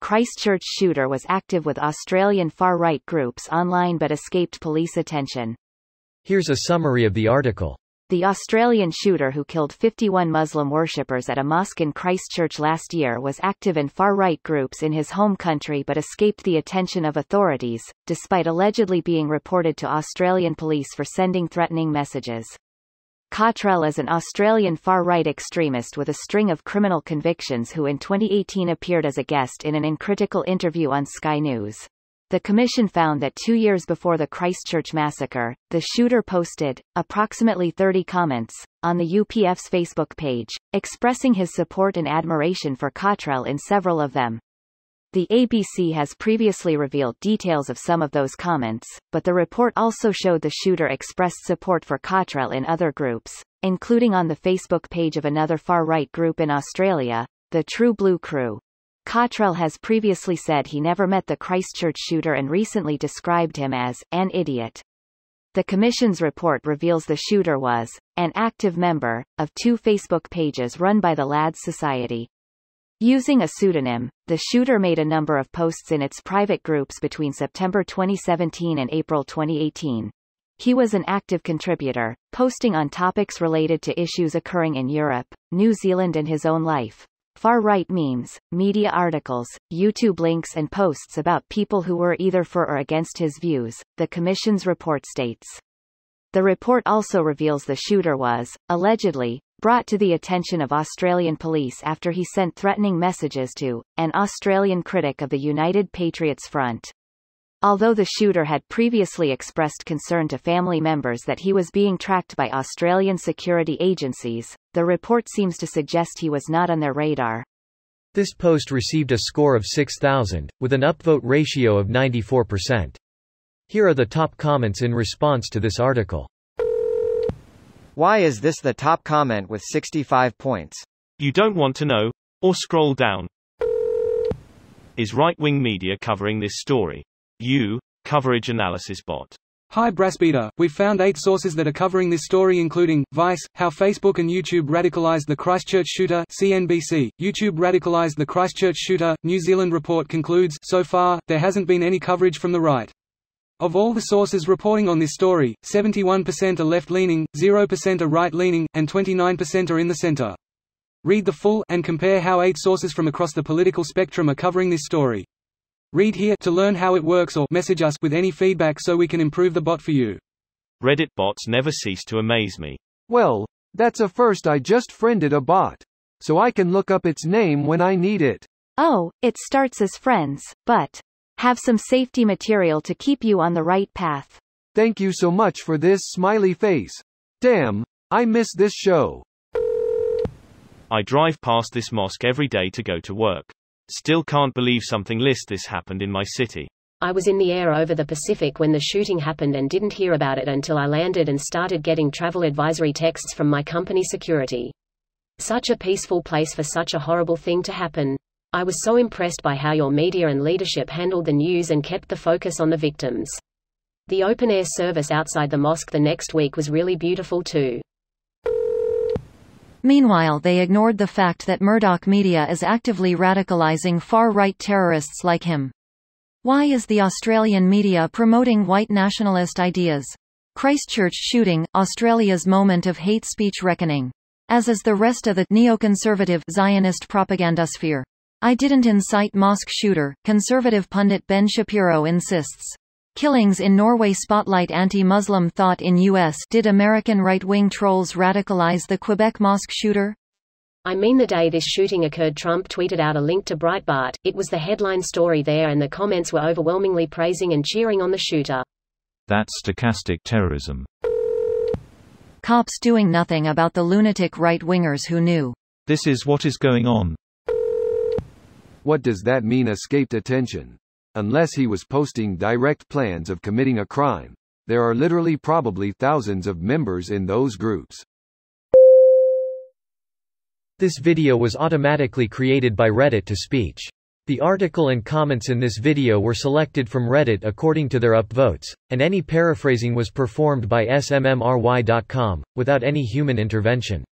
Christchurch shooter was active with Australian far-right groups online but escaped police attention. Here's a summary of the article. The Australian shooter who killed 51 Muslim worshippers at a mosque in Christchurch last year was active in far-right groups in his home country but escaped the attention of authorities, despite allegedly being reported to Australian police for sending threatening messages. Cottrell is an Australian far-right extremist with a string of criminal convictions who in 2018 appeared as a guest in an uncritical interview on Sky News. The Commission found that 2 years before the Christchurch massacre, the shooter posted, approximately 30 comments, on the UPF's Facebook page, expressing his support and admiration for Cottrell in several of them. The ABC has previously revealed details of some of those comments, but the report also showed the shooter expressed support for Cottrell in other groups, including on the Facebook page of another far-right group in Australia, the True Blue Crew. Cottrell has previously said he never met the Christchurch shooter and recently described him as an idiot. The Commission's report reveals the shooter was an active member of 2 Facebook pages run by the Lads Society. Using a pseudonym, the shooter made a number of posts in its private groups between September 2017 and April 2018. He was an active contributor, posting on topics related to issues occurring in Europe, New Zealand and his own life. Far-right memes, media articles, YouTube links and posts about people who were either for or against his views, the Commission's report states. The report also reveals the shooter was, allegedly, brought to the attention of Australian police after he sent threatening messages to an Australian critic of the United Patriots Front. Although the shooter had previously expressed concern to family members that he was being tracked by Australian security agencies, the report seems to suggest he was not on their radar. This post received a score of 6,000, with an upvote ratio of 94%. Here are the top comments in response to this article. Why is this the top comment with 65 points? You don't want to know? Or scroll down. Is right-wing media covering this story? Coverage analysis bot. Hi Brassbeater, we've found 8 sources that are covering this story including, Vice, How Facebook and YouTube Radicalized the Christchurch Shooter, CNBC, YouTube Radicalized the Christchurch Shooter, New Zealand report concludes, so far, there hasn't been any coverage from the right. Of all the sources reporting on this story, 71% are left-leaning, 0% are right-leaning, and 29% are in the center. Read the full, and compare how 8 sources from across the political spectrum are covering this story. Read here to learn how it works or message us with any feedback so we can improve the bot for you. Reddit bots never cease to amaze me. Well, that's a first. I just friended a bot, so I can look up its name when I need it. Oh, it starts as friends, but have some safety material to keep you on the right path. Thank you so much for this smiley face. Damn, I miss this show. I drive past this mosque every day to go to work. Still can't believe something this happened in my city. I was in the air over the Pacific when the shooting happened and didn't hear about it until I landed and started getting travel advisory texts from my company security. Such a peaceful place for such a horrible thing to happen. I was so impressed by how your media and leadership handled the news and kept the focus on the victims. The open-air service outside the mosque the next week was really beautiful too. Meanwhile, they ignored the fact that Murdoch Media is actively radicalizing far-right terrorists like him. Why is the Australian media promoting white nationalist ideas? Christchurch shooting, Australia's moment of hate speech reckoning. As is the rest of the neoconservative Zionist propaganda sphere. I didn't incite mosque shooter, conservative pundit Ben Shapiro insists. Killings in Norway spotlight anti-Muslim thought in U.S. Did American right-wing trolls radicalize the Quebec mosque shooter? I mean, the day this shooting occurred, Trump tweeted out a link to Breitbart. It was the headline story there and the comments were overwhelmingly praising and cheering on the shooter. That's stochastic terrorism. Cops doing nothing about the lunatic right-wingers who knew. This is what is going on. What does that mean, escaped attention? Unless he was posting direct plans of committing a crime, there are literally probably thousands of members in those groups. This video was automatically created by Reddit to speech. The article and comments in this video were selected from Reddit according to their upvotes, and any paraphrasing was performed by smmry.com, without any human intervention.